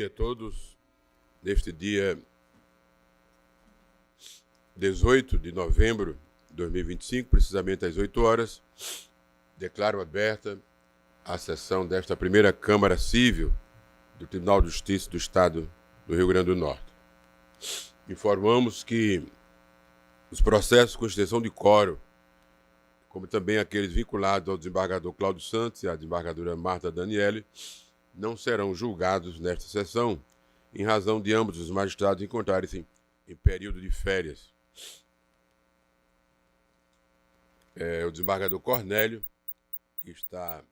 dia a todos. Neste dia 18 de novembro de 2025, precisamente às 8 horas, declaro aberta a sessão desta primeira Câmara Civil do Tribunal de Justiça do Estado do Rio Grande do Norte. Informamos que os processos com extensão de quórum, como também aqueles vinculados ao desembargador Cláudio Santos e à desembargadora Marta Daniele, não serão julgados nesta sessão, em razão de ambos os magistrados encontrarem-se em período de férias. O desembargador Cornélio, que está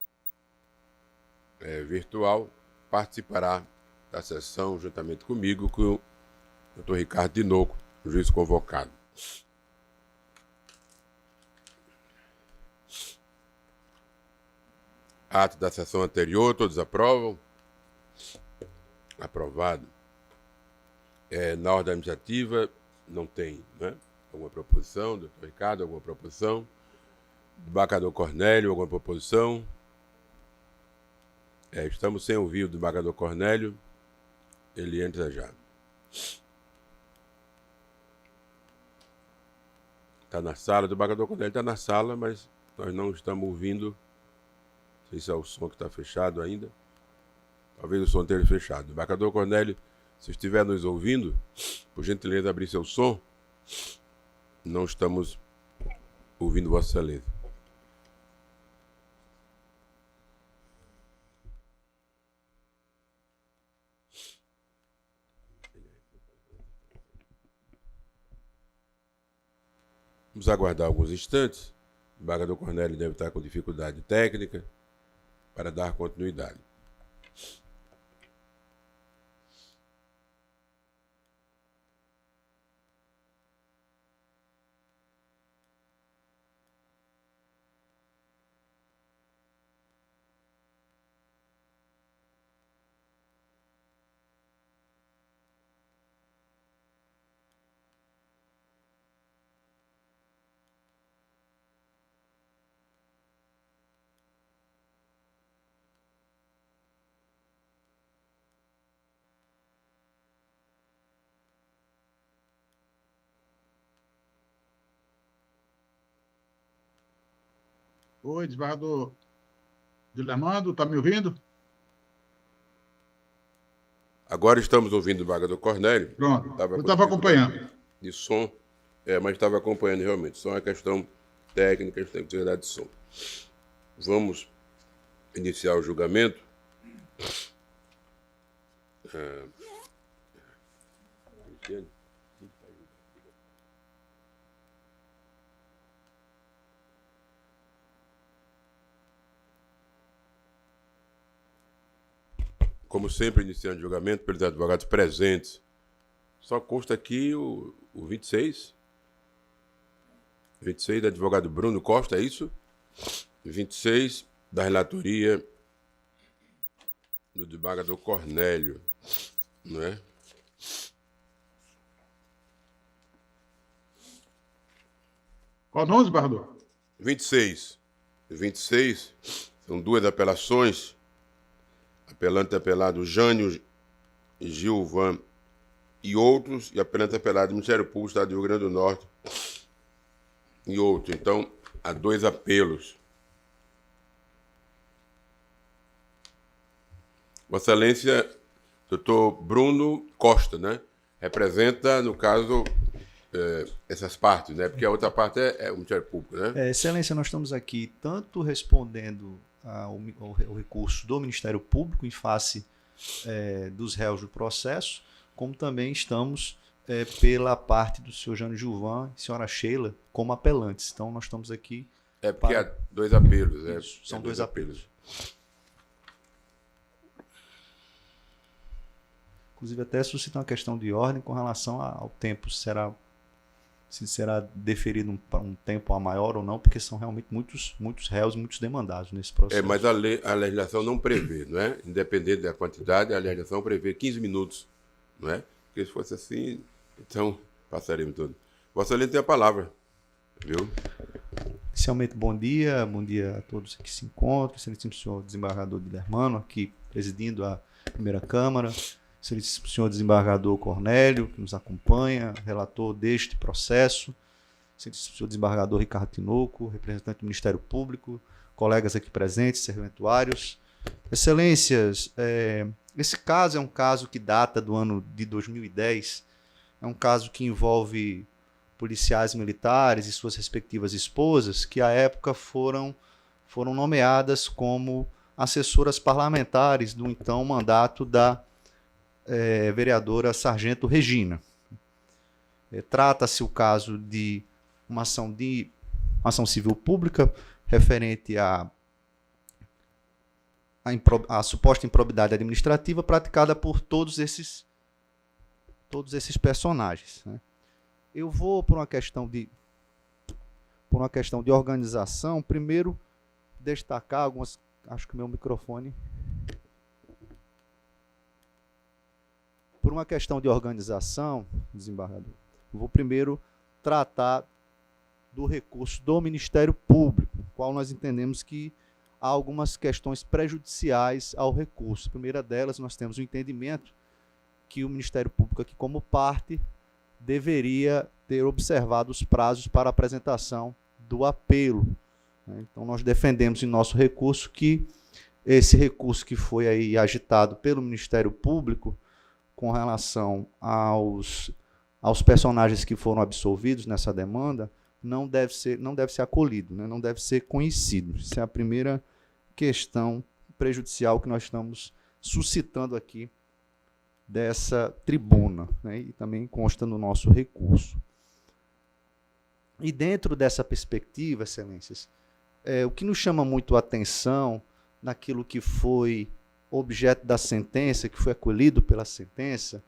virtual, participará da sessão juntamente comigo, com o Dr. Ricardo Tinoco, o juiz convocado. Ato da sessão anterior, todos aprovam? Aprovado. Na ordem administrativa, não tem, né? Alguma proposição? Doutor Ricardo, alguma proposição? Desembargador Cornélio, alguma proposição? Estamos sem ouvir o desembargador Cornélio. Ele entra já. Está na sala. O desembargador Cornélio está na sala, mas nós não estamos ouvindo. Não sei se é o som que está fechado ainda. Talvez o som esteja fechado. Desembargador Cornélio, se estiver nos ouvindo, por gentileza, abrir seu som. Não estamos ouvindo Vossa Excelência. Vamos aguardar alguns instantes. O desembargador Cornélio deve estar com dificuldade técnica para dar continuidade. Oi, desembargador Dilermando, está me ouvindo? Agora estamos ouvindo o desembargador Cornélio. Pronto, eu estava acompanhando. De som, mas estava acompanhando realmente. Som é questão técnica, a gente tem que tirar de som. Vamos iniciar o julgamento. Como sempre, iniciando o julgamento pelos advogados presentes. Só consta aqui o 26. 26 do advogado Bruno Costa, é isso? 26 da relatoria do desembargador Cornélio, não é? Qual o nome, desembargador? 26. 26 são duas apelações. Apelante apelado Jânio Gilvan e outros, e apelante apelado Ministério Público do Estado do Rio Grande do Norte e outros. Então, há dois apelos. Vossa Excelência, doutor Bruno Costa, né? Representa, no caso, essas partes, né? Porque a outra parte é o Ministério Público, né? Excelência, nós estamos aqui tanto respondendo ao recurso do Ministério Público em face dos réus do processo, como também estamos pela parte do senhor Jânio Gilvan e senhora Sheila como apelantes. Então, nós estamos aqui... porque há dois apelos. Isso, são dois apelos. Inclusive, até suscita uma questão de ordem com relação ao tempo. Se será deferido um tempo a maior ou não, porque são realmente muitos réus e muitos demandados nesse processo. Mas a legislação não prevê, não é? Independente da quantidade, a legislação prevê 15 minutos, não é? Porque se fosse assim, então passaremos tudo. Vossa Excelência tem a palavra, viu? Inicialmente, bom dia a todos que se encontram, excelentíssimo senhor desembargador Dilermando, aqui presidindo a primeira Câmara, senhor desembargador Cornélio, que nos acompanha, relator deste processo, senhor desembargador Ricardo Tinoco, representante do Ministério Público, colegas aqui presentes, serventuários. Excelências, esse caso é um caso que data do ano de 2010, é um caso que envolve policiais militares e suas respectivas esposas, que à época foram nomeadas como assessoras parlamentares do então mandato da vereadora Sargento Regina. Trata-se o caso de uma ação civil pública referente à suposta improbidade administrativa praticada por todos esses personagens, né? Eu vou, por uma questão de organização, primeiro destacar algumas... Acho que meu microfone... Por uma questão de organização, desembargador, eu vou primeiro tratar do recurso do Ministério Público, qual nós entendemos que há algumas questões prejudiciais ao recurso. A primeira delas, nós temos o entendimento que o Ministério Público, aqui como parte, deveria ter observado os prazos para apresentação do apelo. Então, nós defendemos em nosso recurso que esse recurso que foi aí agitado pelo Ministério Público com relação aos personagens que foram absolvidos nessa demanda, não deve ser acolhido, né? Não deve ser conhecido. Essa é a primeira questão prejudicial que nós estamos suscitando aqui dessa tribuna, né? E também consta no nosso recurso. E dentro dessa perspectiva, excelências, o que nos chama muito a atenção naquilo que foi objeto da sentença, que foi acolhido pela sentença,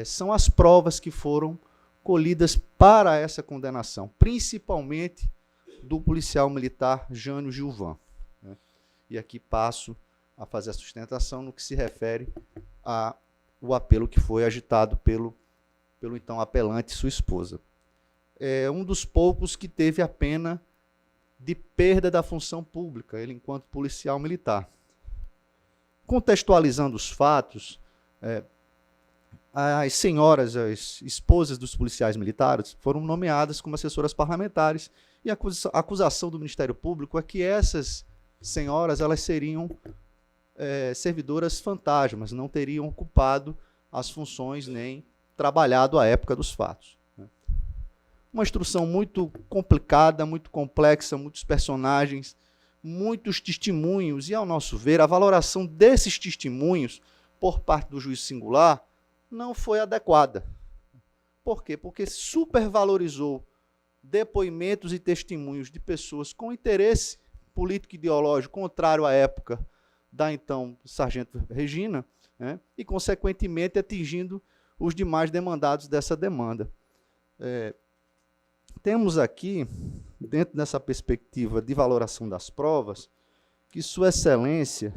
são as provas que foram colhidas para essa condenação, principalmente do policial militar Jânio Gilvan, né? E aqui passo a fazer a sustentação no que se refere ao apelo que foi agitado pelo então apelante e sua esposa. É um dos poucos que teve a pena de perda da função pública, ele enquanto policial militar. Contextualizando os fatos, as senhoras, as esposas dos policiais militares, foram nomeadas como assessoras parlamentares, e a acusação do Ministério Público é que essas senhoras elas seriam servidoras fantasmas, não teriam ocupado as funções nem trabalhado à época dos fatos. Uma instrução muito complicada, muito complexa, muitos personagens, muitos testemunhos, e, ao nosso ver, a valoração desses testemunhos por parte do juiz singular não foi adequada. Por quê? Porque supervalorizou depoimentos e testemunhos de pessoas com interesse político e ideológico contrário à época da então Sargento Regina, né? E, consequentemente, atingindo os demais demandados dessa demanda. Temos aqui, dentro dessa perspectiva de valoração das provas, que Sua Excelência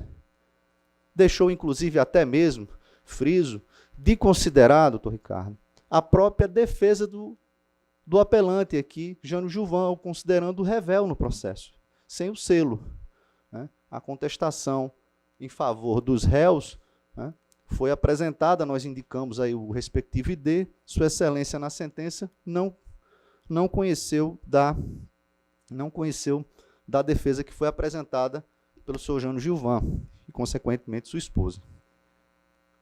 deixou, inclusive, até mesmo, friso, de considerar, doutor Ricardo, a própria defesa do apelante aqui, Jânio Gilvan, considerando rével no processo, sem o selo, né? A contestação em favor dos réus, né, foi apresentada, nós indicamos aí o respectivo ID, Sua Excelência na sentença não conheceu da defesa que foi apresentada pelo senhor Jânio Gilvan e, consequentemente, sua esposa.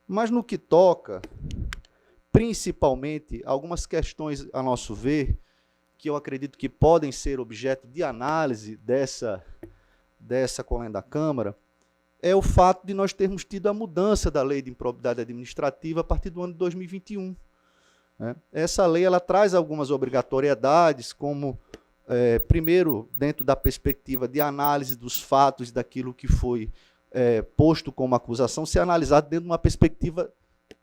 Mas no que toca, principalmente, algumas questões, a nosso ver, que eu acredito que podem ser objeto de análise dessa colenda da Câmara, é o fato de nós termos tido a mudança da lei de improbidade administrativa a partir do ano de 2021. Essa lei ela traz algumas obrigatoriedades, como, primeiro, dentro da perspectiva de análise dos fatos, daquilo que foi posto como acusação, ser analisado dentro de uma perspectiva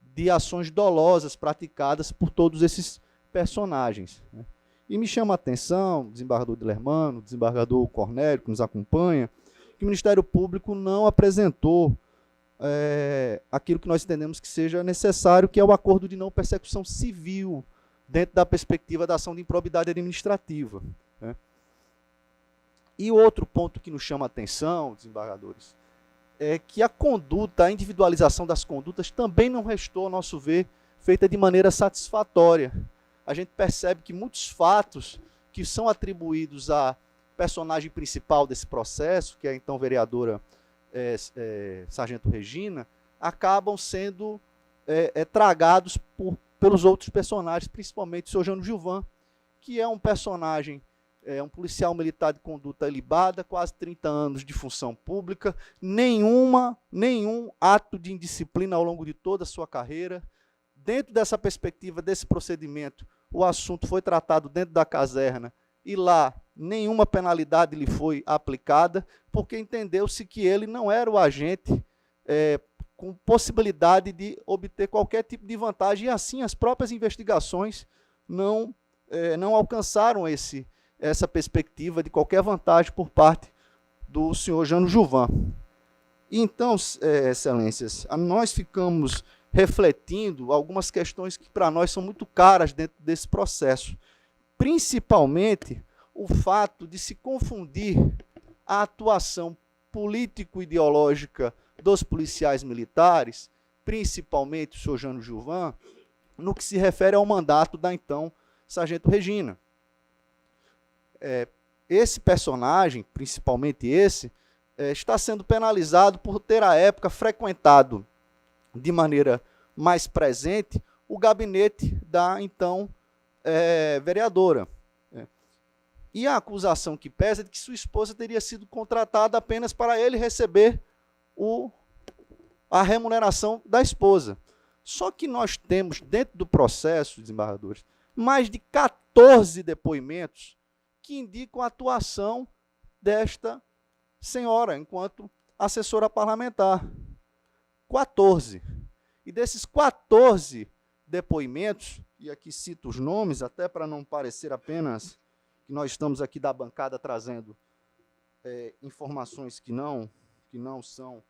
de ações dolosas praticadas por todos esses personagens, né? E me chama a atenção, desembargador Dilermano, desembargador Cornélio, que nos acompanha, que o Ministério Público não apresentou aquilo que nós entendemos que seja necessário, que é o acordo de não persecução civil, dentro da perspectiva da ação de improbidade administrativa, né? E outro ponto que nos chama a atenção, desembargadores, é que a conduta, a individualização das condutas também não restou, ao nosso ver, feita de maneira satisfatória. A gente percebe que muitos fatos que são atribuídos à personagem principal desse processo, que é a então vereadora Sargento Regina, acabam sendo tragados pelos outros personagens, principalmente o senhor Jânio Gilvan, que é um personagem, um policial militar de conduta ilibada, quase 30 anos de função pública, nenhum ato de indisciplina ao longo de toda a sua carreira. Dentro dessa perspectiva, desse procedimento, o assunto foi tratado dentro da caserna e lá nenhuma penalidade lhe foi aplicada, porque entendeu-se que ele não era o agente com possibilidade de obter qualquer tipo de vantagem, e assim as próprias investigações não alcançaram essa perspectiva de qualquer vantagem por parte do senhor Jânio Gilvan. Então, excelências, nós ficamos refletindo algumas questões que para nós são muito caras dentro desse processo, principalmente o fato de se confundir a atuação político-ideológica dos policiais militares, principalmente o senhor Jânio Gilvan, no que se refere ao mandato da então Sargento Regina. Esse personagem, principalmente esse, está sendo penalizado por ter, à época, frequentado de maneira mais presente o gabinete da então vereadora. E a acusação que pesa é de que sua esposa teria sido contratada apenas para ele receber a remuneração da esposa. Só que nós temos, dentro do processo, desembargadores, mais de 14 depoimentos que indicam a atuação desta senhora enquanto assessora parlamentar. 14. E desses 14 depoimentos, e aqui cito os nomes, até para não parecer apenas que nós estamos aqui da bancada trazendo informações que não são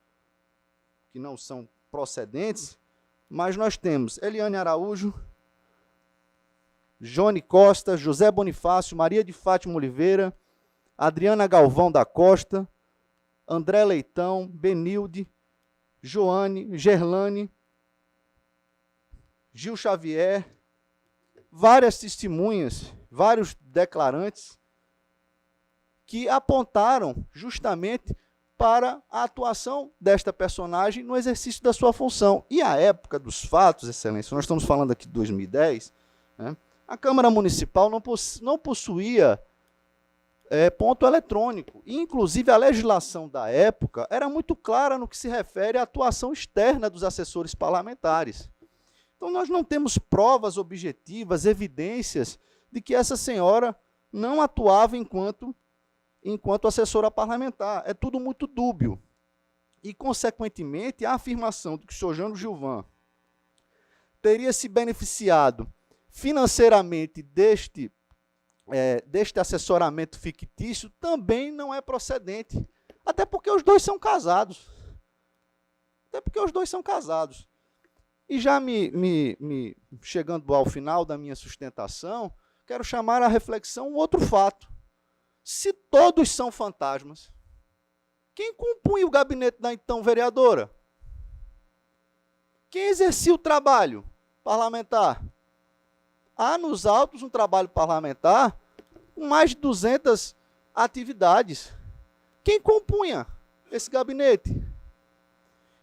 procedentes, mas nós temos Eliane Araújo, Johnny Costa, José Bonifácio, Maria de Fátima Oliveira, Adriana Galvão da Costa, André Leitão, Benilde, Joane, Gerlane, Gil Xavier, várias testemunhas, vários declarantes que apontaram justamente para a atuação desta personagem no exercício da sua função. E à época dos fatos, excelência, nós estamos falando aqui de 2010, né, a Câmara Municipal não possuía ponto eletrônico. E, inclusive, a legislação da época era muito clara no que se refere à atuação externa dos assessores parlamentares. Então, nós não temos provas objetivas, evidências de que essa senhora não atuava enquanto assessora parlamentar. É tudo muito dúbio. E, consequentemente, a afirmação de que o senhor Jânio Gilvan teria se beneficiado financeiramente deste assessoramento fictício também não é procedente. Até porque os dois são casados. E já me chegando ao final da minha sustentação, quero chamar à reflexão um outro fato. Se todos são fantasmas, quem compunha o gabinete da então vereadora? Quem exercia o trabalho parlamentar? Há nos autos um trabalho parlamentar com mais de 200 atividades. Quem compunha esse gabinete?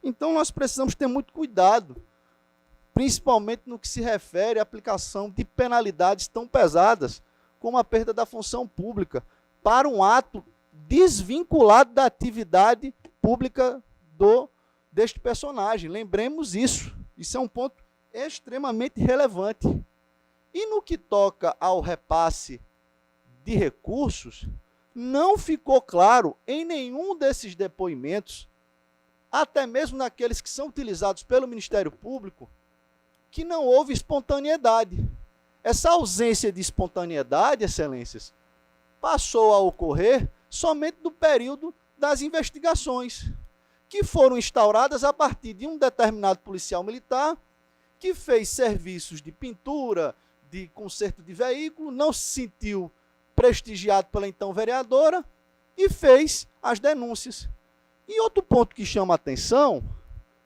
Então nós precisamos ter muito cuidado, principalmente no que se refere à aplicação de penalidades tão pesadas como a perda da função pública para um ato desvinculado da atividade pública deste personagem. Lembremos isso. Isso é um ponto extremamente relevante. E no que toca ao repasse de recursos, não ficou claro em nenhum desses depoimentos, até mesmo naqueles que são utilizados pelo Ministério Público, que não houve espontaneidade. Essa ausência de espontaneidade, excelências, passou a ocorrer somente no período das investigações, que foram instauradas a partir de um determinado policial militar que fez serviços de pintura, de conserto de veículo, não se sentiu prestigiado pela então vereadora e fez as denúncias. E outro ponto que chama a atenção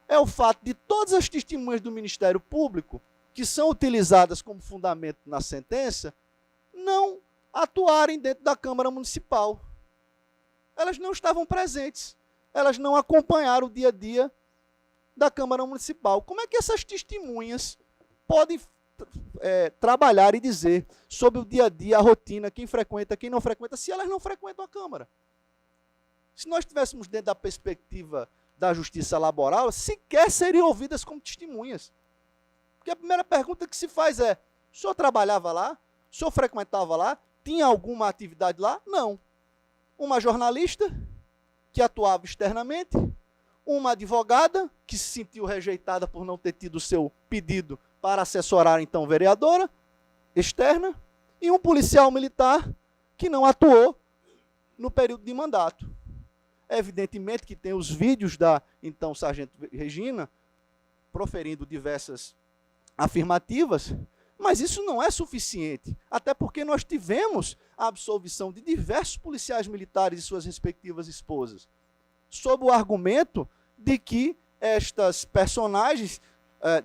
é o fato de todas as testemunhas do Ministério Público, que são utilizadas como fundamento na sentença, não atuarem dentro da Câmara Municipal. Elas não estavam presentes, elas não acompanharam o dia a dia da Câmara Municipal. Como é que essas testemunhas podem trabalhar e dizer sobre o dia a dia, a rotina, quem frequenta, quem não frequenta, se elas não frequentam a Câmara? Se nós estivéssemos dentro da perspectiva da justiça laboral, sequer seriam ouvidas como testemunhas. Porque a primeira pergunta que se faz é: o senhor trabalhava lá? O senhor frequentava lá? Tinha alguma atividade lá? Não. Uma jornalista que atuava externamente, uma advogada que se sentiu rejeitada por não ter tido o seu pedido para assessorar, então, vereadora externa, e um policial militar que não atuou no período de mandato. Evidentemente que tem os vídeos da, então, sargento Regina, proferindo diversas afirmativas, mas isso não é suficiente, até porque nós tivemos a absolvição de diversos policiais militares e suas respectivas esposas, sob o argumento de que estas personagens,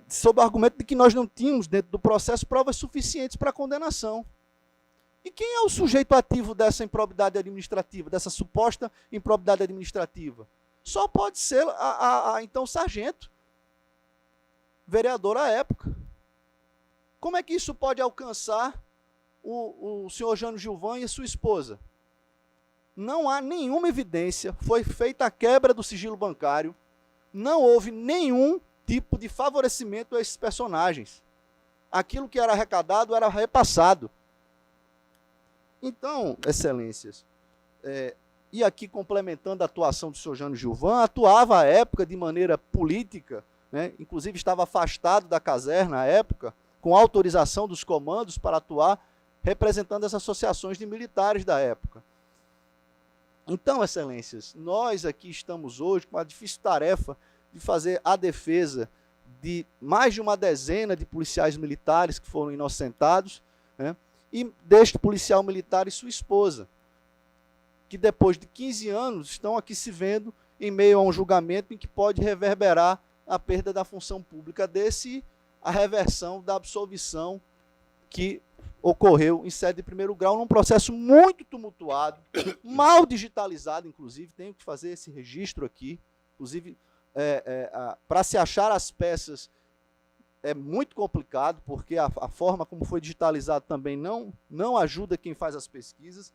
sob o argumento de que nós não tínhamos dentro do processo provas suficientes para a condenação. E quem é o sujeito ativo dessa improbidade administrativa, dessa suposta improbidade administrativa? Só pode ser então, sargento, vereador à época. Como é que isso pode alcançar o senhor Jânio Gilvan e a sua esposa? Não há nenhuma evidência, foi feita a quebra do sigilo bancário, não houve nenhum tipo de favorecimento a esses personagens. Aquilo que era arrecadado era repassado. Então, excelências, e aqui complementando a atuação do senhor Jânio Gilvan, atuava à época de maneira política, né? Inclusive estava afastado da caserna à época, com autorização dos comandos para atuar, representando as associações de militares da época. Então, excelências, nós aqui estamos hoje com a difícil tarefa de fazer a defesa de mais de uma dezena de policiais militares que foram inocentados, né? E deste policial militar e sua esposa, que depois de 15 anos estão aqui se vendo em meio a um julgamento em que pode reverberar a perda da função pública desse, a reversão da absolvição que ocorreu em sede de primeiro grau, num processo muito tumultuado, mal digitalizado, inclusive, tenho que fazer esse registro aqui, inclusive, para se achar as peças é muito complicado, porque a forma como foi digitalizado também não ajuda quem faz as pesquisas,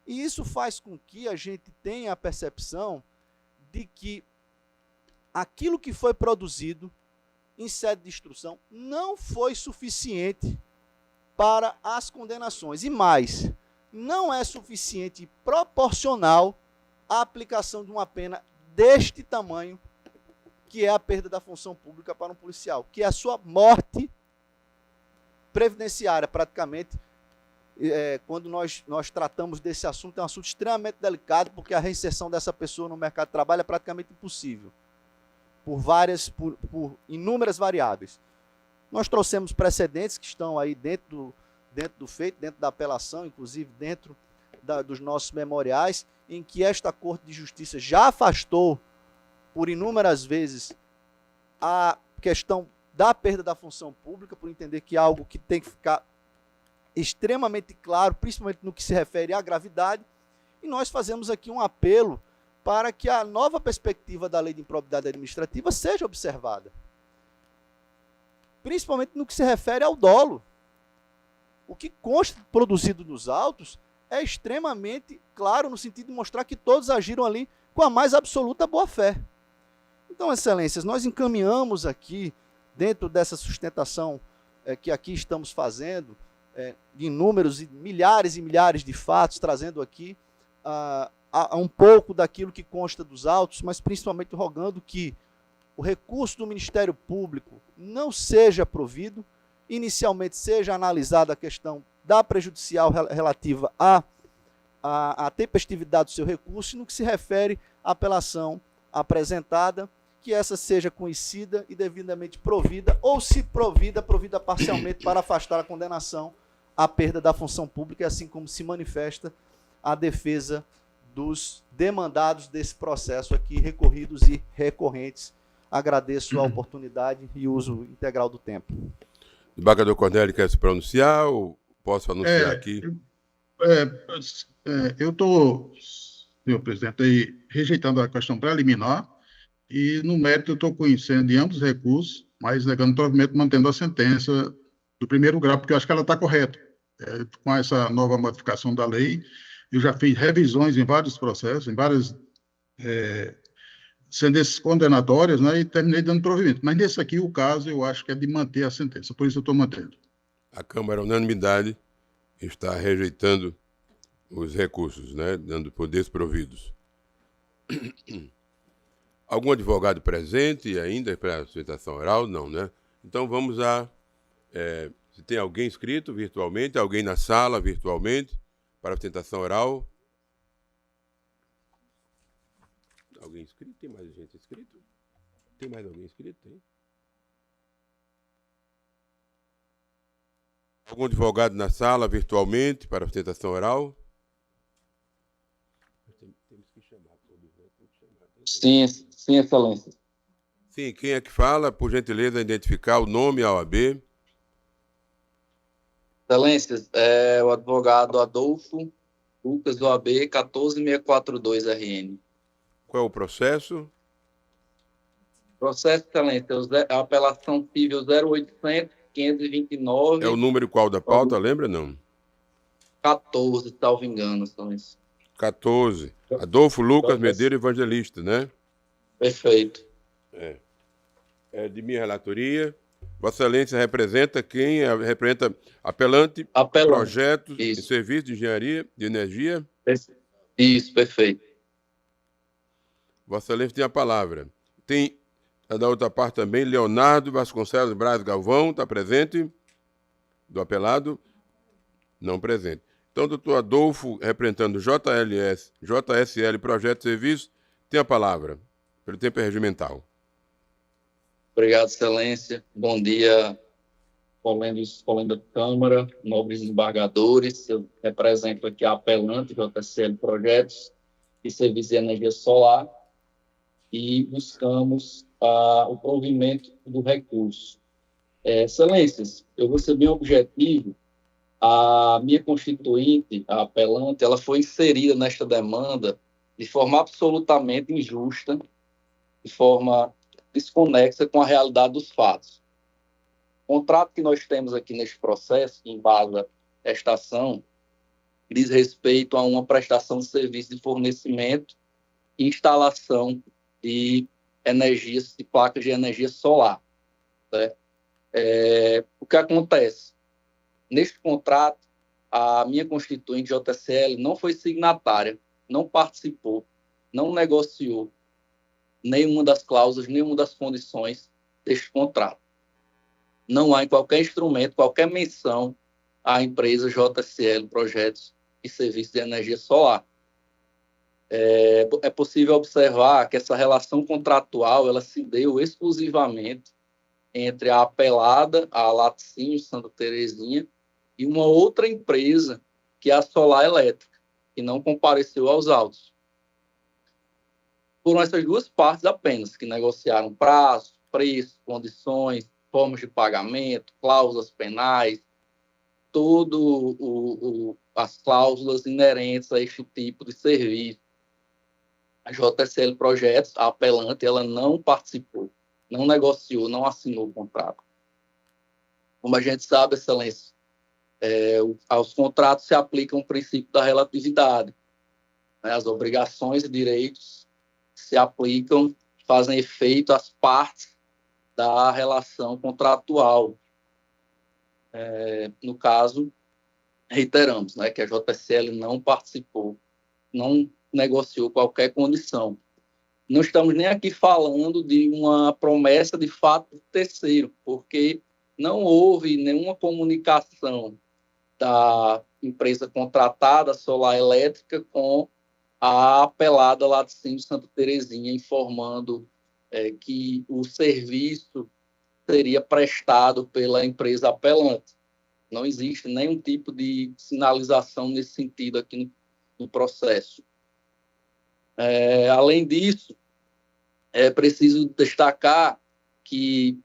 e isso faz com que a gente tenha a percepção de que aquilo que foi produzido em sede de instrução não foi suficiente para as condenações. E mais, não é suficiente e proporcional à aplicação de uma pena deste tamanho, que é a perda da função pública para um policial, que é a sua morte previdenciária, praticamente. Quando nós tratamos desse assunto, é um assunto extremamente delicado, porque a reinserção dessa pessoa no mercado de trabalho é praticamente impossível, por inúmeras variáveis. Nós trouxemos precedentes que estão aí dentro do feito, dentro da apelação, inclusive dentro dos nossos memoriais, em que esta Corte de Justiça já afastou por inúmeras vezes a questão da perda da função pública, por entender que é algo que tem que ficar extremamente claro, principalmente no que se refere à gravidade, e nós fazemos aqui um apelo para que a nova perspectiva da Lei de Improbidade Administrativa seja observada, principalmente no que se refere ao dolo. O que consta produzido nos autos é extremamente claro, no sentido de mostrar que todos agiram ali com a mais absoluta boa-fé. Então, excelências, nós encaminhamos aqui, dentro dessa sustentação que aqui estamos fazendo, de inúmeros e milhares de fatos, trazendo aqui um pouco daquilo que consta dos autos, mas principalmente rogando que o recurso do Ministério Público não seja provido, inicialmente seja analisada a questão da prejudicial relativa à tempestividade do seu recurso, e no que se refere à apelação apresentada, que essa seja conhecida e devidamente provida, ou se provida parcialmente para afastar a condenação à perda da função pública, assim como se manifesta a defesa dos demandados desse processo aqui, recorridos e recorrentes. Agradeço a oportunidade e uso integral do tempo. O desembargador Cornélio quer se pronunciar ou posso anunciar aqui? Eu estou, senhor presidente, aí, rejeitando a questão preliminar e, no mérito, eu estou conhecendo de ambos os recursos, mas negando provimento, mantendo a sentença do primeiro grau, porque eu acho que ela está correta. Com essa nova modificação da lei, eu já fiz revisões em vários processos, em várias sentenças condenatórias, né, e terminei dando provimento. Mas nesse aqui, o caso, eu acho que é de manter a sentença, por isso eu estou mantendo. A Câmara, unanimidade, está rejeitando os recursos, né, dando por desprovidos. Algum advogado presente ainda para a sustentação oral? Não, né? Então vamos a... se tem alguém inscrito virtualmente, alguém na sala virtualmente para a sustentação oral? Alguém inscrito? Tem mais gente inscrita? Tem mais alguém inscrito? Tem? Algum advogado na sala virtualmente para a sustentação oral? Temos que chamar todos, né? Sim, sim, excelência. Sim, quem é que fala? Por gentileza, identificar o nome e a OAB. Excelências, o advogado Adolfo Lucas, OAB 14642-RN. Qual é o processo? Processo, excelência, a apelação civil 0800-529... É o número qual da pauta, lembra não? 14, salvo engano, excelência. 14. Adolfo Lucas Medeiros Evangelista, né? Perfeito. É de minha relatoria. Vossa Excelência representa quem? Representa apelante, projetos e serviços de engenharia, de energia? Isso, perfeito. Vossa Excelência tem a palavra. Tem, da outra parte também, Leonardo Vasconcelos Braz Galvão, está presente? Do apelado? Não presente. Então, doutor Adolfo, representando JSL Projeto e Serviço, tem a palavra, pelo tempo regimental. Obrigado, excelência. Bom dia, colenda da Câmara, nobres embargadores. Eu represento aqui a apelante JSL Projetos e Serviços de Energia Solar e buscamos o provimento do recurso. Excelências, eu vou ser bem objetivo. A minha constituinte, a apelante, ela foi inserida nesta demanda de forma absolutamente injusta, de forma desconexa com a realidade dos fatos. O contrato que nós temos aqui neste processo, que embasa esta ação, diz respeito a uma prestação de serviço de fornecimento e instalação de energias, de placas de energia solar. Né? O que acontece? Neste contrato, a minha constituinte JSL não foi signatária, não participou, não negociou nenhuma das cláusulas, nenhuma das condições deste contrato. Não há em qualquer instrumento, qualquer menção à empresa JSL Projetos e Serviços de Energia Solar. É possível observar que essa relação contratual ela se deu exclusivamente entre a apelada, a Laticínio Santa Terezinha, e uma outra empresa, que é a Solar Elétrica, que não compareceu aos autos. Foram essas duas partes apenas que negociaram prazo, preço, condições, formas de pagamento, cláusulas penais, as cláusulas inerentes a este tipo de serviço. A JSL Projetos, a apelante, ela não participou, não negociou, não assinou o contrato. Como a gente sabe, excelência, aos contratos se aplica o princípio da relatividade. Né? As obrigações e direitos se aplicam, fazem efeito às partes da relação contratual. No caso, reiteramos, né, que a JSL não participou, não negociou qualquer condição. Não estamos nem aqui falando de uma promessa de fato terceiro, porque não houve nenhuma comunicação da empresa contratada, Solar Elétrica, com a apelada Laticínio Santa Terezinha, informando que o serviço seria prestado pela empresa apelante. Não existe nenhum tipo de sinalização nesse sentido aqui no processo. Além disso, é preciso destacar que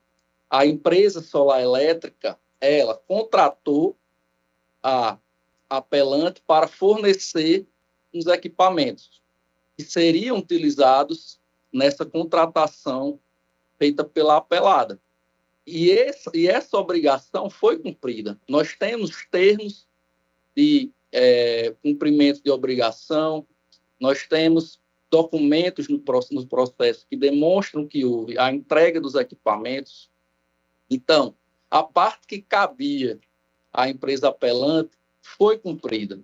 a empresa solar elétrica, ela contratou a Apelante para fornecer os equipamentos que seriam utilizados nessa contratação feita pela Apelada. E essa obrigação foi cumprida. Nós temos termos de cumprimento de obrigação, nós temos documentos no processo que demonstram que houve a entrega dos equipamentos. Então, a parte que cabia à empresa apelante foi cumprida.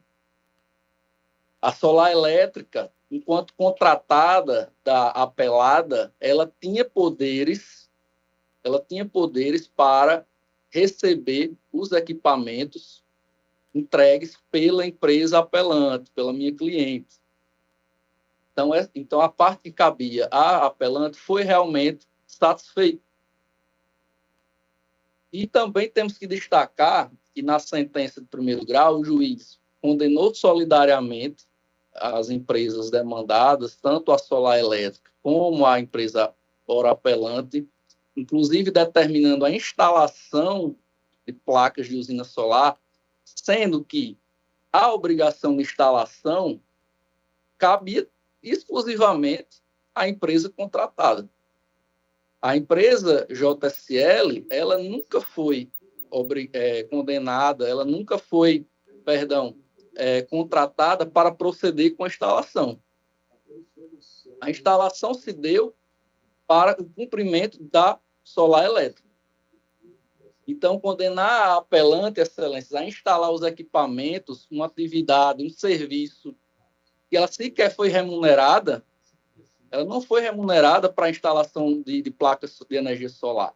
A Solar Elétrica, enquanto contratada da Apelada, ela tinha poderes para receber os equipamentos entregues pela empresa apelante, pela minha cliente. Então a parte que cabia à apelante foi realmente satisfeita. E também temos que destacar que na sentença de primeiro grau, o juiz condenou solidariamente as empresas demandadas, tanto a Solar Elétrica como a empresa apelante, inclusive determinando a instalação de placas de usina solar, sendo que a obrigação de instalação cabia exclusivamente à empresa contratada. A empresa JSL, ela nunca foi condenada, ela nunca foi, contratada para proceder com a instalação. A instalação se deu para o cumprimento da Solar Elétrica. Então, condenar a apelante, excelência, a instalar os equipamentos, uma atividade, um serviço, que ela sequer foi remunerada, ela não foi remunerada para a instalação de placas de energia solar.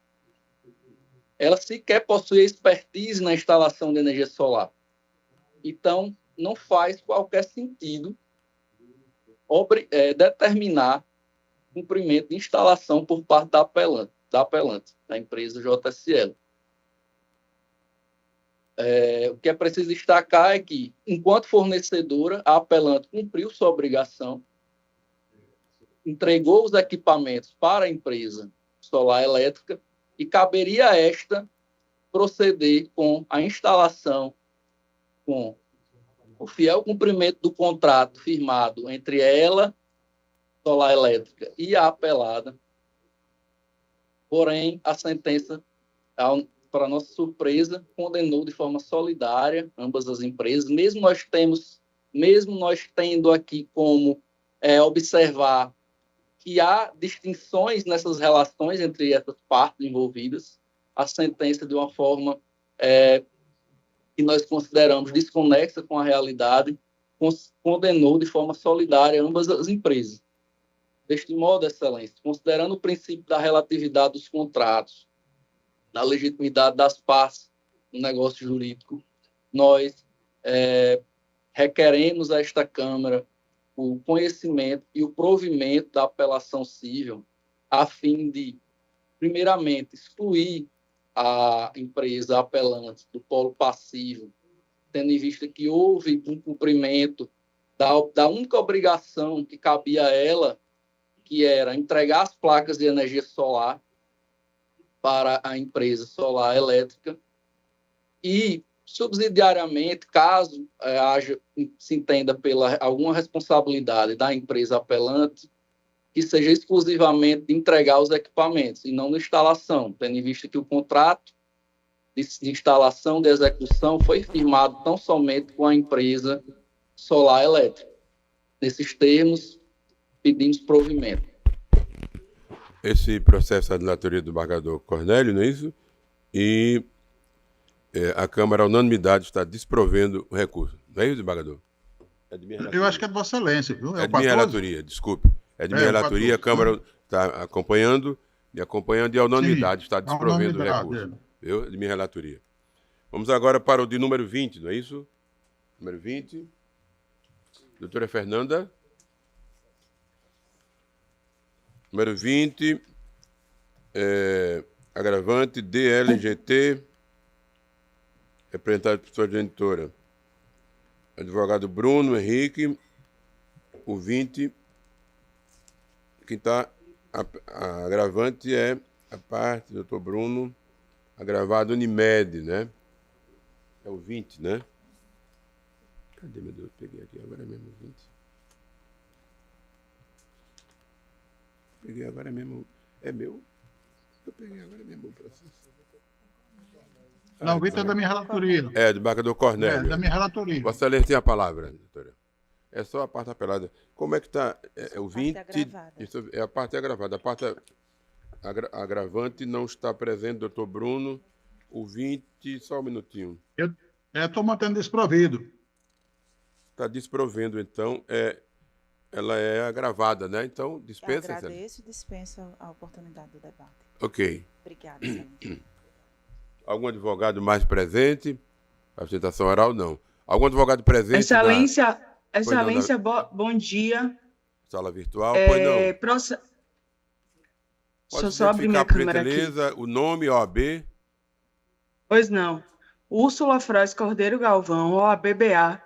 Ela sequer possui expertise na instalação de energia solar. Então, não faz qualquer sentido determinar cumprimento de instalação por parte da apelante, da empresa JSL. O que é preciso destacar é que, enquanto fornecedora, a apelante cumpriu sua obrigação, entregou os equipamentos para a empresa Solar Elétrica e caberia a esta proceder com a instalação, com o fiel cumprimento do contrato firmado entre ela, Solar Elétrica, e a apelada. Porém, a sentença, para nossa surpresa, condenou de forma solidária ambas as empresas, mesmo nós tendo aqui como observar que há distinções nessas relações entre essas partes envolvidas, a sentença, de uma forma que nós consideramos desconexa com a realidade, condenou de forma solidária ambas as empresas. Deste modo, excelência, considerando o princípio da relatividade dos contratos, da legitimidade das partes no negócio jurídico, nós requeremos a esta Câmara o conhecimento e o provimento da apelação civil, a fim de, primeiramente, excluir a empresa apelante do polo passivo, tendo em vista que houve um cumprimento da única obrigação que cabia a ela, que era entregar as placas de energia solar para a empresa Solar Elétrica, e, subsidiariamente, caso se entenda pela alguma responsabilidade da empresa apelante, que seja exclusivamente de entregar os equipamentos e não de instalação, tendo em vista que o contrato de instalação de execução foi firmado tão somente com a empresa Solar Elétrica. Nesses termos, pedimos provimento. Esse processo é de relatoria do embargador Cornélio, não é isso? E a Câmara, à unanimidade, está desprovendo o recurso. Não é isso, embargador? É de minha relatoria. Eu acho que é de Vossa Excelência, viu? É de minha relatoria, desculpe. É de minha relatoria, a Câmara está acompanhando e a unanimidade está desprovendo o recurso. Viu? É de minha relatoria. Vamos agora para o de número 20, não é isso? Número 20. Doutora Fernanda. Número 20. Agravante DLGT. Representado por sua genitora. Advogado Bruno Henrique. O 20. quem está... A agravante é a parte, doutor Bruno, agravado Unimed, né? É o 20, né? Cadê, meu Deus? Peguei aqui agora mesmo o 20. Peguei agora mesmo. É meu? Eu peguei agora mesmo o processo. Não, o 20 é da minha relatoria. É, do embargador Cornélio. É, da minha relatoria. Vossa Excelência tem a palavra, doutora. É só a parte apelada. Como é que está? É o 20. Isso é a parte agravada. A parte agravante não está presente, doutor Bruno. O 20, só um minutinho. Eu estou mantendo desprovido. Está desprovendo, então. Ela é agravada, né? Então, dispensa. Eu agradeço e dispenso a oportunidade do debate. Ok. Obrigada, excelência. Algum advogado mais presente? Apresentação oral, não. Algum advogado presente? Excelência, bom dia. Sala virtual, pois não. Deixa eu só abrir minha câmera aqui. O nome, OAB. Pois não. Úrsula Frois Cordeiro Galvão, OAB-BA,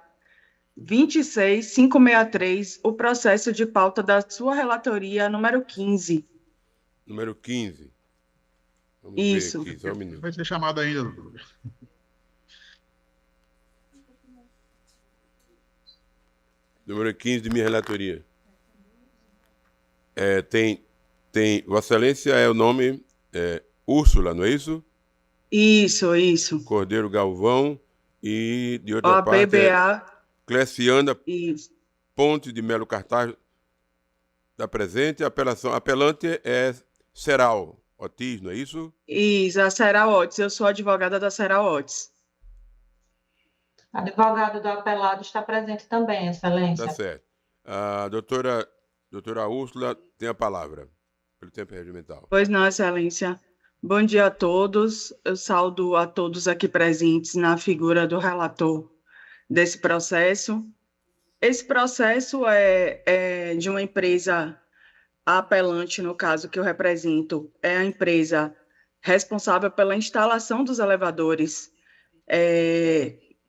26563, o processo de pauta da sua relatoria número 15. Número 15. Vamos Isso. ver aqui, só um minuto. Vai ser chamado ainda, doutor. Número 15 de minha relatoria. Tem Vossa Excelência é o nome Úrsula, não é isso? Isso. Cordeiro Galvão e de outra OAB-BA. parte Cleciana Isso. Ponte de Melo Cartaz da presente. Apelante é Seral Otis, não é isso? Isso, a Seral Otis. Eu sou advogada da Seral Otis. Advogado do apelado está presente também, Excelência. Tá certo. A doutora Úrsula tem a palavra, pelo tempo regimental. Pois não, Excelência. Bom dia a todos. Eu saúdo a todos aqui presentes na figura do relator desse processo. Esse processo é de uma empresa apelante, no caso que eu represento, é a empresa responsável pela instalação dos elevadores,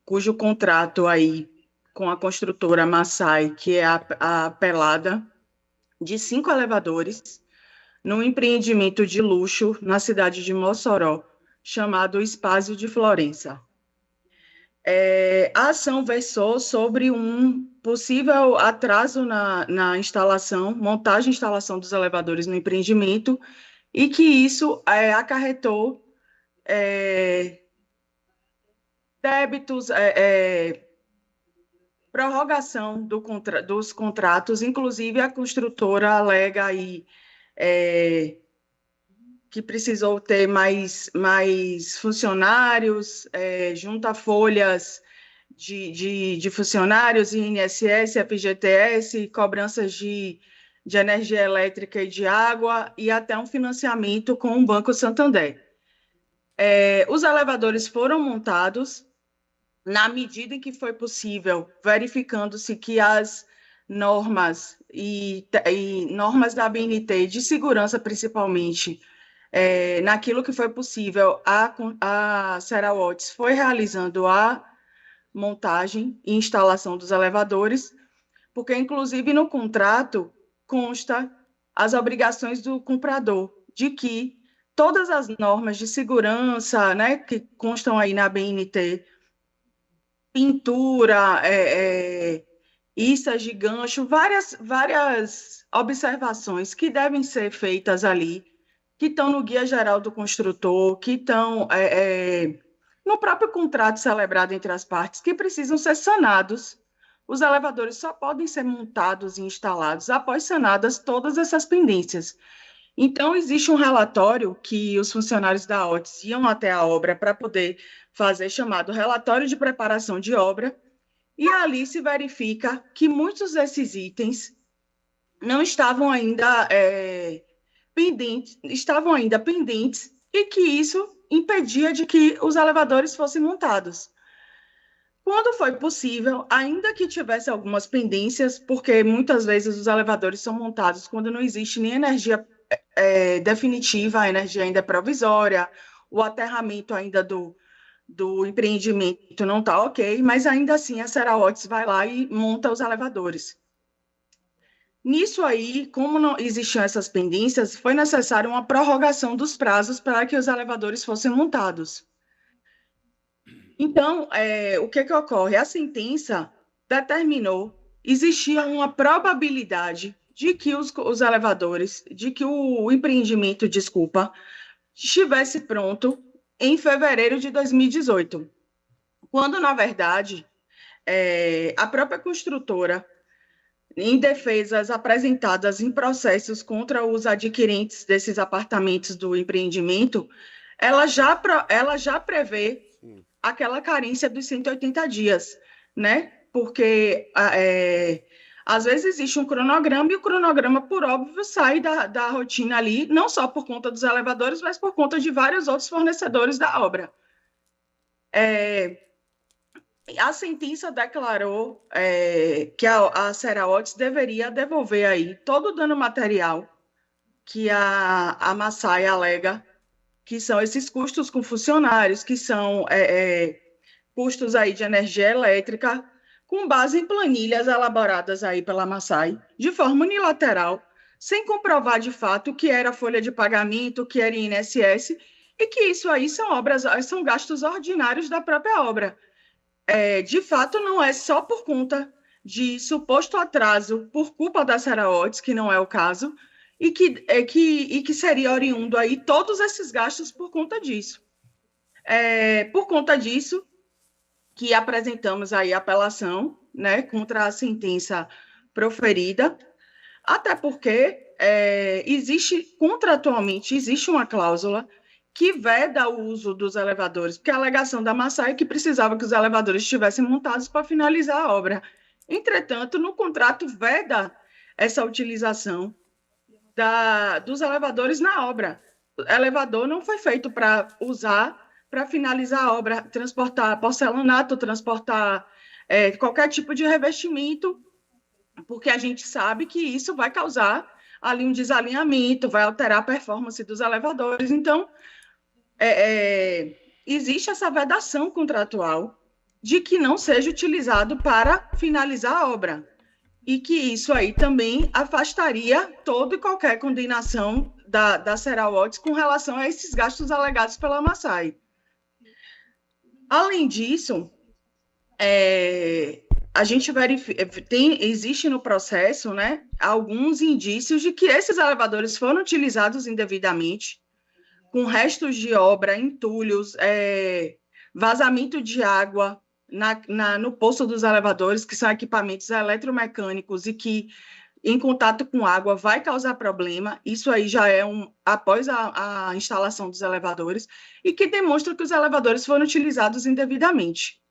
cujo contrato aí com a construtora Massai, que é a apelada, de 5 elevadores, num empreendimento de luxo na cidade de Mossoró, chamado Espásio de Florença. A ação versou sobre um possível atraso na instalação, montagem e instalação dos elevadores no empreendimento, e que isso acarretou débitos, prorrogação dos contratos, inclusive a construtora alega aí que precisou ter mais funcionários, junta folhas de funcionários, INSS, FGTS, cobranças de energia elétrica e de água, e até um financiamento com o Banco Santander. Os elevadores foram montados na medida em que foi possível, verificando-se que as normas e normas da ABNT, de segurança principalmente, naquilo que foi possível, a Seral Otis foi realizando a montagem e instalação dos elevadores, porque, inclusive, no contrato consta as obrigações do comprador, de que todas as normas de segurança, né, que constam aí na ABNT, pintura, istas de gancho, várias observações que devem ser feitas ali, que estão no Guia Geral do Construtor, que estão no próprio contrato celebrado entre as partes, que precisam ser sanados. Os elevadores só podem ser montados e instalados após sanadas todas essas pendências. Então, existe um relatório que os funcionários da Otis iam até a obra para poder fazer, chamado relatório de preparação de obra, e ali se verifica que muitos desses itens não estavam ainda pendentes, e que isso impedia de que os elevadores fossem montados. Quando foi possível, ainda que tivesse algumas pendências, porque muitas vezes os elevadores são montados quando não existe nem energia definitiva, a energia ainda é provisória, o aterramento ainda do empreendimento não está ok, mas ainda assim a Seral Otis vai lá e monta os elevadores. Nisso aí, como não existiam essas pendências, foi necessária uma prorrogação dos prazos para que os elevadores fossem montados. Então, o que ocorre? A sentença determinou, existia uma probabilidade de que os elevadores, de que o empreendimento, desculpa, estivesse pronto em fevereiro de 2018, quando, na verdade, a própria construtora, em defesas apresentadas em processos contra os adquirentes desses apartamentos do empreendimento, ela já prevê aquela carência dos 180 dias, né? Porque às vezes existe um cronograma e o cronograma, por óbvio, sai da rotina ali, não só por conta dos elevadores, mas por conta de vários outros fornecedores da obra. A sentença declarou que a Ceraotis deveria devolver aí todo o dano material que a Massai alega, que são esses custos com funcionários, que são custos aí de energia elétrica, com base em planilhas elaboradas aí pela Massai, de forma unilateral, sem comprovar de fato o que era folha de pagamento, o que era INSS, e que isso aí são gastos ordinários da própria obra. De fato, não é só por conta de suposto atraso por culpa da Ceraotis, que não é o caso, e que seria oriundo aí todos esses gastos por conta disso. Por conta disso, que apresentamos aí a apelação, né, contra a sentença proferida, até porque contratualmente, existe uma cláusula que veda o uso dos elevadores, porque a alegação da Massai é que precisava que os elevadores estivessem montados para finalizar a obra. Entretanto, no contrato veda essa utilização dos elevadores na obra. O elevador não foi feito para usar, para finalizar a obra, transportar porcelanato, transportar qualquer tipo de revestimento, porque a gente sabe que isso vai causar ali um desalinhamento, vai alterar a performance dos elevadores. Então, existe essa vedação contratual de que não seja utilizado para finalizar a obra, e que isso aí também afastaria toda e qualquer condenação da Ceraotis com relação a esses gastos alegados pela Massai. Além disso, a gente existe no processo, né, alguns indícios de que esses elevadores foram utilizados indevidamente, com restos de obra, entulhos, vazamento de água no poço dos elevadores, que são equipamentos eletromecânicos e que, em contato com água, vai causar problema. Isso aí já é após a instalação dos elevadores, e que demonstra que os elevadores foram utilizados indevidamente.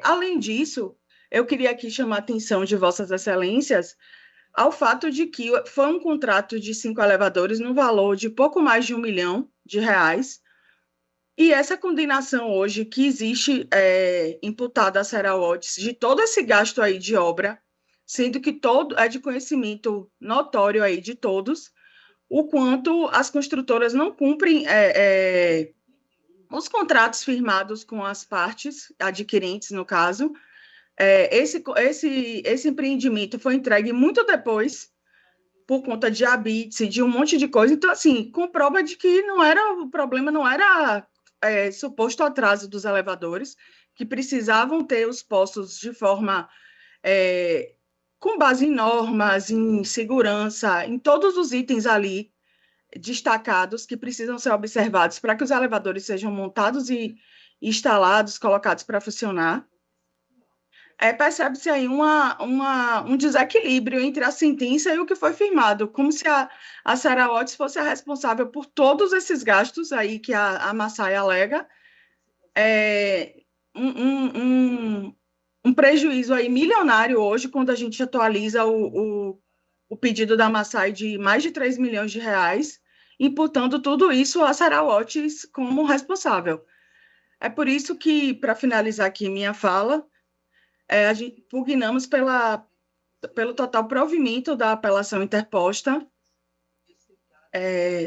Além disso, eu queria aqui chamar a atenção de Vossas Excelências ao fato de que foi um contrato de 5 elevadores no valor de pouco mais de R$ 1 milhão, e essa condenação hoje que existe imputada à Ceraotis de todo esse gasto aí de obra, sendo que todo é de conhecimento notório aí de todos, o quanto as construtoras não cumprem os contratos firmados com as partes adquirentes, no caso. Esse empreendimento foi entregue muito depois, por conta de habites e de um monte de coisa. Então, assim, comprova de que o problema não era suposto atraso dos elevadores, que precisavam ter os postos de forma com base em normas, em segurança, em todos os itens ali destacados que precisam ser observados para que os elevadores sejam montados e instalados, colocados para funcionar. Percebe-se aí um desequilíbrio entre a sentença e o que foi firmado, como se a Ceraotis fosse a responsável por todos esses gastos aí que a Massai alega, um prejuízo aí milionário hoje, quando a gente atualiza o pedido da Massai de mais de 3 milhões de reais, imputando tudo isso à Ceraotis como responsável. É por isso que, para finalizar aqui minha fala, a gente pugnamos pelo total provimento da apelação interposta.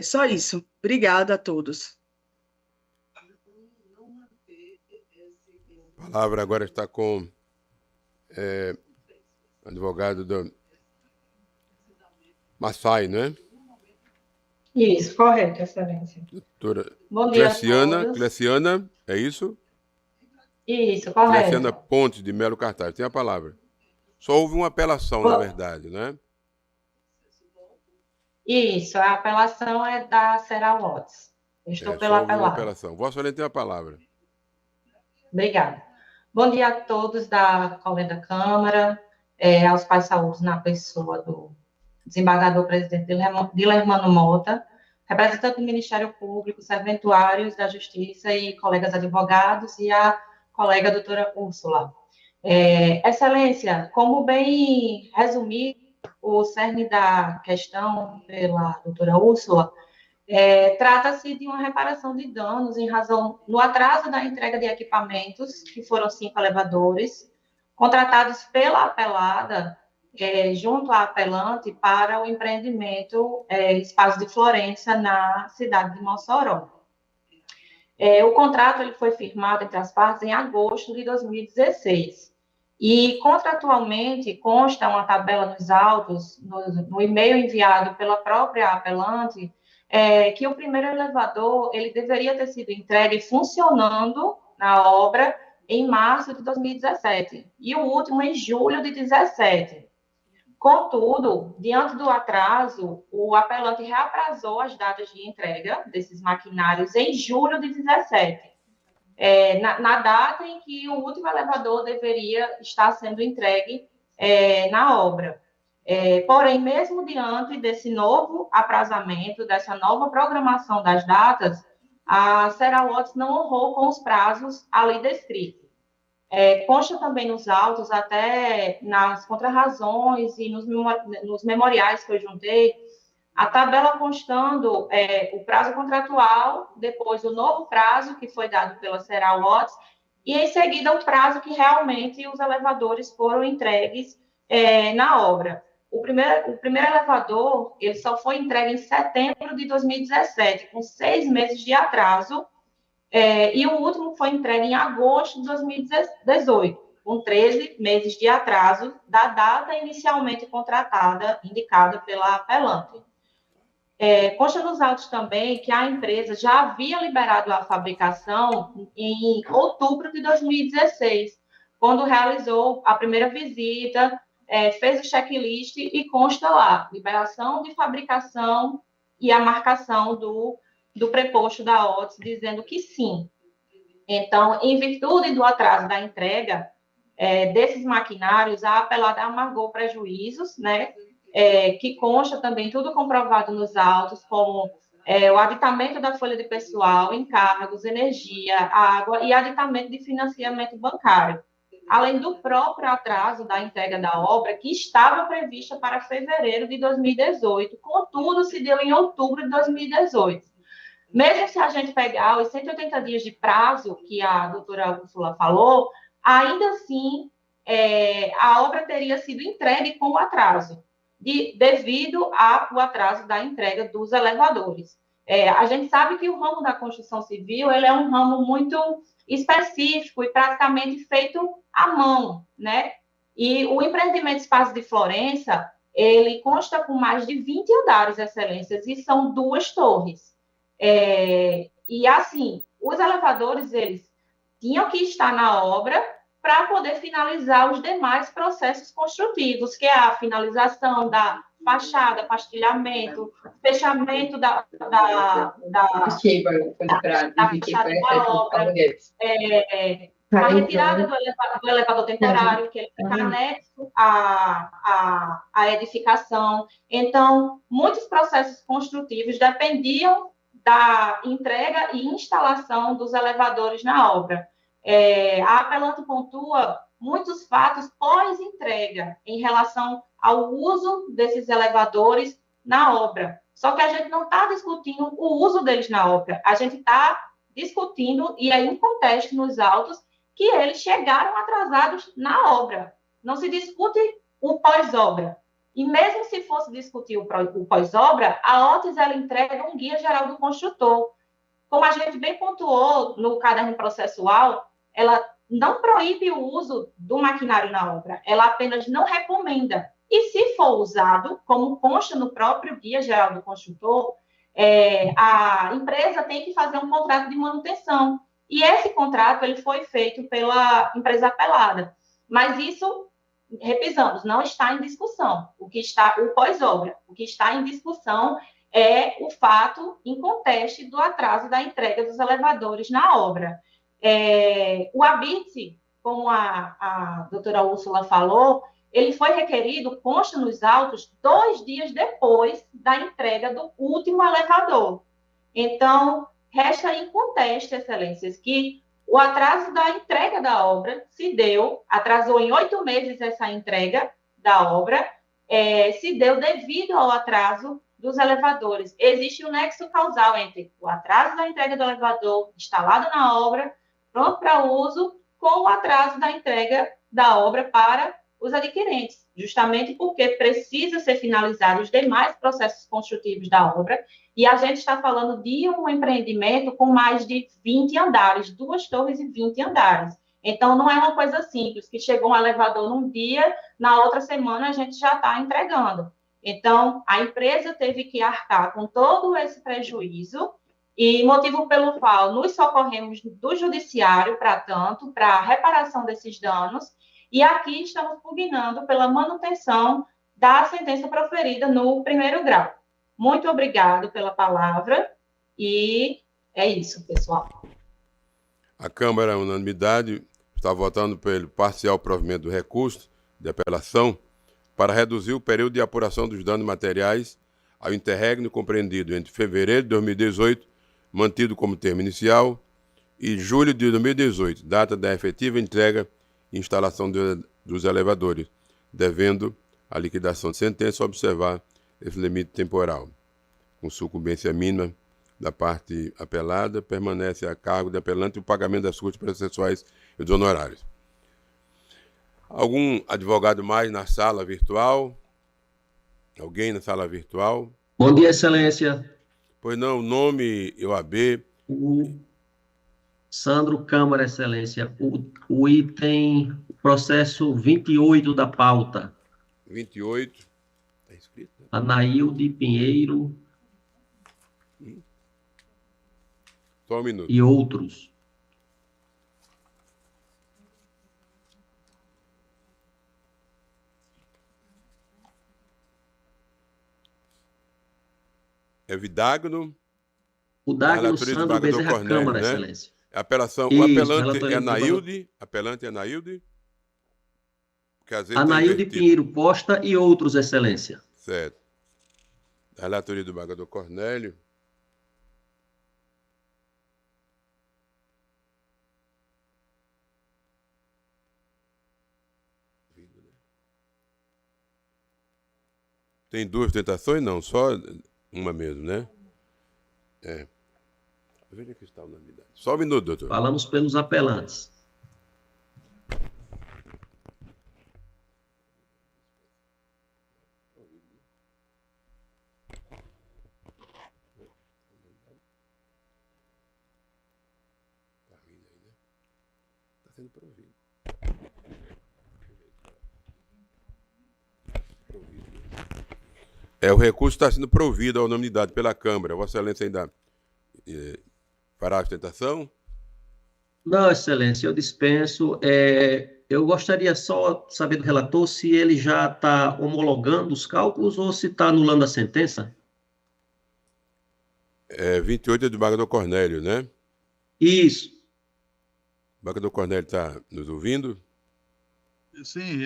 Só isso. Obrigada a todos. A palavra agora está com o advogado Massai, né? Isso, correto, Excelência. Doutora Bom dia a Cleciana, todos. Cleciana, é isso? Isso, Cleciana correto. Pontes de Melo Cartaz, tem a palavra. Só houve uma apelação, na verdade, né? Isso, a apelação é da Ceral Watts. Eu estou Só pela houve uma apelada. apelação. Vossa Excelência tem a palavra. Obrigada. Bom dia a todos da Colenda da Câmara, aos pais saúdos na pessoa do desembargador presidente Dilermano Mota, representante do Ministério Público, serventuários da Justiça e colegas advogados e a colega doutora Úrsula. Excelência, como bem resumir o cerne da questão pela doutora Úrsula, trata-se de uma reparação de danos em razão do atraso da entrega de equipamentos, que foram 5 elevadores, contratados pela apelada, junto à apelante, para o empreendimento Espaço de Florença, na cidade de Mossoró. O contrato ele foi firmado entre as partes em agosto de 2016. E, contratualmente, consta uma tabela nos autos, no e-mail enviado pela própria apelante, que o primeiro elevador ele deveria ter sido entregue funcionando na obra em março de 2017 e o último em julho de 2017. Contudo, diante do atraso, o apelante reaprazou as datas de entrega desses maquinários em julho de 2017, na data em que o último elevador deveria estar sendo entregue na obra. Porém, mesmo diante desse novo aprazamento, dessa nova programação das datas, a Ceral Watts não honrou com os prazos ali descritos. Consta também nos autos, até nas contrarrazões e nos memoriais que eu juntei, a tabela constando o prazo contratual, depois o novo prazo que foi dado pela Ceral Watts, e em seguida o prazo que realmente os elevadores foram entregues na obra. O primeiro elevador ele só foi entregue em setembro de 2017, com 6 meses de atraso, e o último foi entregue em agosto de 2018, com 13 meses de atraso da data inicialmente contratada, indicada pela apelante. Consta nos autos também que a empresa já havia liberado a fabricação em outubro de 2016, quando realizou a primeira visita, fez o checklist e consta lá, liberação de fabricação e a marcação do preposto da OTS, dizendo que sim. Então, em virtude do atraso da entrega desses maquinários, a apelada amargou prejuízos, né? Que consta também tudo comprovado nos autos, como o aditamento da folha de pessoal, encargos, energia, água e aditamento de financiamento bancário, além do próprio atraso da entrega da obra, que estava prevista para fevereiro de 2018, contudo, se deu em outubro de 2018. Mesmo se a gente pegar os 180 dias de prazo que a doutora Úrsula falou, ainda assim, a obra teria sido entregue com atraso, devido ao atraso da entrega dos elevadores. A gente sabe que o ramo da construção civil ele é um ramo muito específico e praticamente feito à mão, né? E o empreendimento Espaço de Florença, ele consta com mais de 20 andares, excelências, e são 2 torres. E, assim, os elevadores, eles tinham que estar na obra para poder finalizar os demais processos construtivos, que é a finalização da fachada, pastilhamento, fechamento da fachada da obra, a retirada do elevador temporário, que ele fica anexo à edificação. Então, muitos processos construtivos dependiam da entrega e instalação dos elevadores na obra. A apelante pontua muitos fatos pós-entrega em relação ao uso desses elevadores na obra. Só que a gente não está discutindo o uso deles na obra, a gente está discutindo, e é inconteste nos autos, que eles chegaram atrasados na obra. Não se discute o pós-obra. E mesmo se fosse discutir o pós-obra, a OTS ela entrega um guia geral do construtor. Como a gente bem pontuou no caderno processual, ela não proíbe o uso do maquinário na obra, ela apenas não recomenda. E se for usado, como consta no próprio Guia Geral do Construtor, a empresa tem que fazer um contrato de manutenção. E esse contrato ele foi feito pela empresa apelada. Mas isso, repisamos, não está em discussão. O pós-obra, o que está em discussão é o fato inconteste do atraso da entrega dos elevadores na obra. O ABIT, como a doutora Úrsula falou, ele foi requerido, consta nos autos, 2 dias depois da entrega do último elevador. Então, resta inconteste, excelências, que o atraso da entrega da obra atrasou em 8 meses essa entrega da obra, se deu devido ao atraso dos elevadores. Existe um nexo causal entre o atraso da entrega do elevador instalado na obra, pronto para uso, com o atraso da entrega da obra para os adquirentes, justamente porque precisa ser finalizado os demais processos construtivos da obra, e a gente está falando de um empreendimento com mais de 20 andares, 2 torres e 20 andares. Então, não é uma coisa simples, que chegou um elevador num dia, na outra semana a gente já está entregando. Então, a empresa teve que arcar com todo esse prejuízo, e motivo pelo qual nos socorremos do judiciário, para a reparação desses danos, e aqui estamos pugnando pela manutenção da sentença proferida no 1º grau. Muito obrigado pela palavra, e é isso, pessoal. A Câmara, unanimidade, está votando pelo parcial provimento do recurso de apelação para reduzir o período de apuração dos danos materiais ao interregno compreendido entre fevereiro de 2018, mantido como termo inicial, e julho de 2018, data da efetiva entrega e instalação dos elevadores, devendo a liquidação de sentença observar esse limite temporal. Com sucumbência mínima da parte apelada, permanece a cargo do apelante o pagamento das custas processuais e dos honorários. Algum advogado mais na sala virtual? Alguém na sala virtual? Bom dia, excelência. Pois não, nome e OAB. Sandro Câmara, excelência. O item, processo 28 da pauta. 28. Está escrito? Né? Anaílde Pinheiro. Só um minuto. E outros. É Vidagno. O Dagno Sandro Bezerra Câmara, né? excelência. Apelação, Isso, o apelante é Anaílde. Apelante é Anaílde. Anaílde Pinheiro Costa e outros, excelência. Certo. Relatoria do embargador Cornélio. Tem 2 tentações? Não, só uma mesmo, né? Veja que está a unanimidade. Só um minuto, doutor. Falamos pelos apelantes. Está sendo provido. O recurso está sendo provido à unanimidade pela Câmara. Vossa Excelência ainda fará a sustentação? Não, excelência, eu dispenso. Eu gostaria só de saber do relator se ele já está homologando os cálculos ou se está anulando a sentença. 28 é do embargador Cornélio, né? Isso. O embargador Cornélio está nos ouvindo? Sim,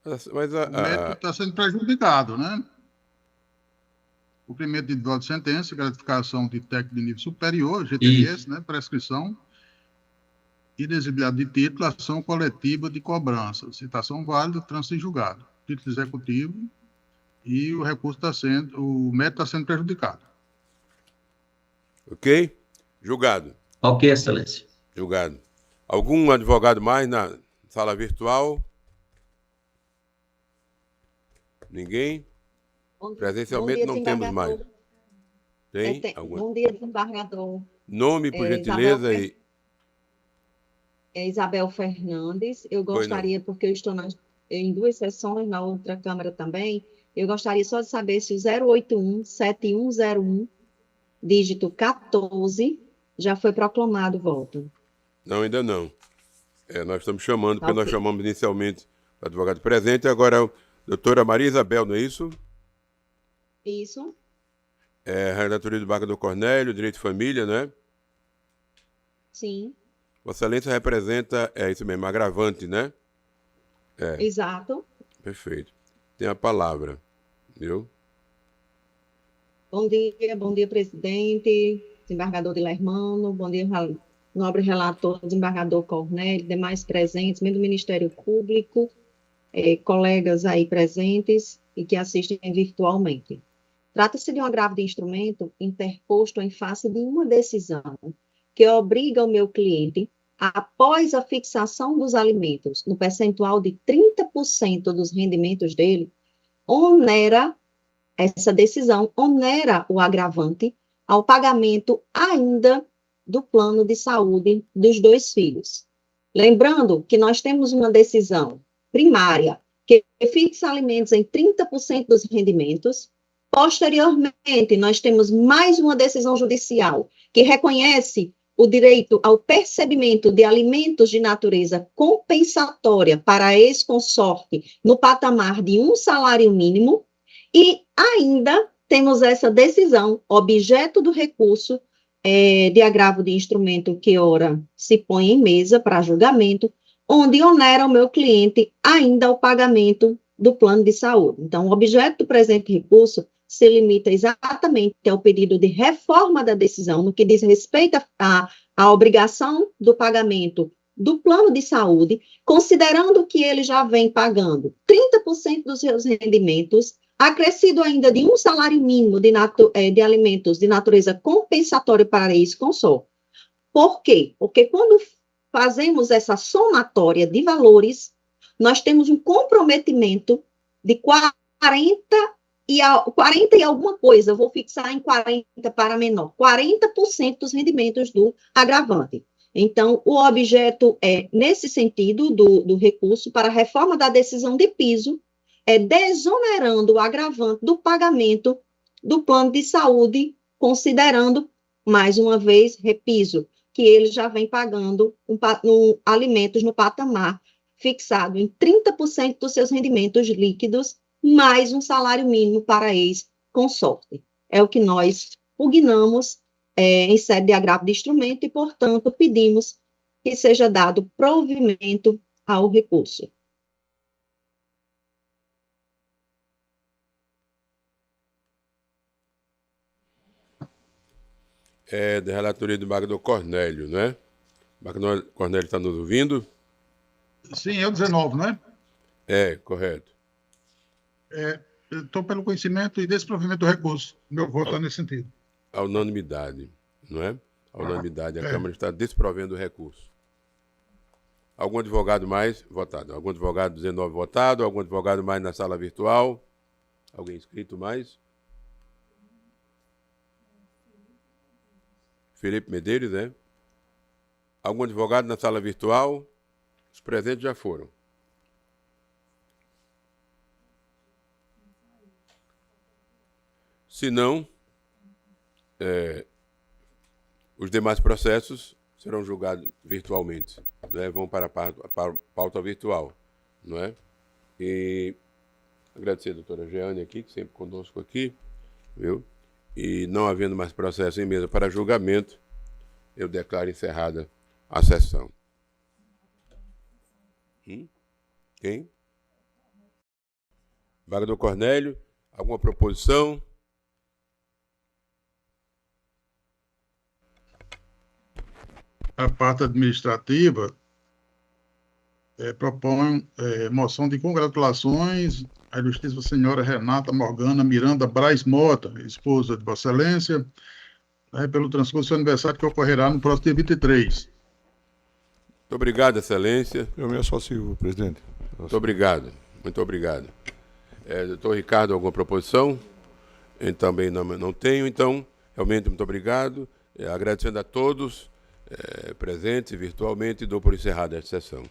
Mas o mérito está sendo prejudicado, né? Cumprimento individual de sentença, gratificação de técnico de nível superior, GTS, né? Prescrição, inexigibilidade de título, ação coletiva de cobrança, citação válida, trânsito em julgado, título executivo, e o recurso o mérito está sendo prejudicado. Ok? Julgado. Ok, excelência. Julgado. Algum advogado mais na sala virtual? Ninguém? Presencialmente não temos mais. Tem? Bom dia, desembargador. Nome, por gentileza, Isabel Fernandes. Eu gostaria, porque eu estou em 2 sessões, na outra Câmara também, eu gostaria só de saber se o 081-7101, dígito 14, já foi proclamado o voto. Não, ainda não. Nós estamos chamando, porque Ok. nós chamamos inicialmente o advogado presente, agora é a doutora Maria Isabel, não é isso? Isso? Relatoria do embargador Cornélio, Direito de Família, né? Sim. Vossa Excelência representa, isso mesmo, agravante, né? Exato. Perfeito. Tem a palavra, viu? Bom dia, presidente, desembargador Dilermano, bom dia, nobre relator, desembargador Cornélio, demais presentes, membro do Ministério Público, colegas aí presentes e que assistem virtualmente. Trata-se de um agravo de instrumento interposto em face de uma decisão que obriga o meu cliente, após a fixação dos alimentos, no percentual de 30% dos rendimentos dele, essa decisão onera o agravante ao pagamento ainda do plano de saúde dos 2 filhos. Lembrando que nós temos uma decisão primária que fixa alimentos em 30% dos rendimentos. Posteriormente, nós temos mais uma decisão judicial que reconhece o direito ao percebimento de alimentos de natureza compensatória para a ex-consorte no patamar de 1 salário mínimo. E ainda temos essa decisão, objeto do recurso de agravo de instrumento que ora se põe em mesa para julgamento, onde onera o meu cliente ainda o pagamento do plano de saúde. Então, o objeto do presente recurso se limita exatamente ao pedido de reforma da decisão no que diz respeito à obrigação do pagamento do plano de saúde, considerando que ele já vem pagando 30% dos seus rendimentos, acrescido ainda de 1 salário mínimo de alimentos de natureza compensatória para ex-consorte. Por quê? Porque quando fazemos essa somatória de valores, nós temos um comprometimento de 40 e alguma coisa, eu vou fixar em 40 para menor, 40% dos rendimentos do agravante. Então, o objeto nesse sentido, do recurso para a reforma da decisão de piso, desonerando o agravante do pagamento do plano de saúde, considerando, mais uma vez, repiso, que ele já vem pagando alimentos no patamar fixado em 30% dos seus rendimentos líquidos, mais um salário mínimo para ex-consorte. É o que nós pugnamos em sede de agravo de instrumento e, portanto, pedimos que seja dado provimento ao recurso. Da relatoria do embargador Cornélio, né? O embargador Cornélio está nos ouvindo? Sim, é o 19, não é? Correto. Estou pelo conhecimento e desprovimento do recurso. Meu voto está nesse sentido. A unanimidade, não é? A unanimidade. A Câmara está desprovendo o recurso. Algum advogado mais votado? Algum advogado 19 votado? Algum advogado mais na sala virtual? Alguém inscrito mais? Felipe Medeiros, né? Algum advogado na sala virtual? Os presentes já foram. Se não, os demais processos serão julgados virtualmente, né? Vão para a pauta virtual, não é? E agradecer a doutora Jeane aqui, que sempre conosco aqui, viu? E não havendo mais processo em mesa para julgamento, eu declaro encerrada a sessão. Quem? Embargador Cornélio, alguma proposição? A parte administrativa propõe moção de congratulações à Ilustríssima Senhora Renata Morgana Miranda Braz Mota, esposa de Vossa Excelência, pelo transcurso do seu aniversário que ocorrerá no próximo dia 23. Muito obrigado, Excelência. Eu me associo, presidente. Muito obrigado. Muito obrigado. Doutor Ricardo, alguma proposição? Eu também não tenho, então, realmente, muito obrigado. Agradecendo a todos presentes virtualmente, dou por encerrada esta sessão.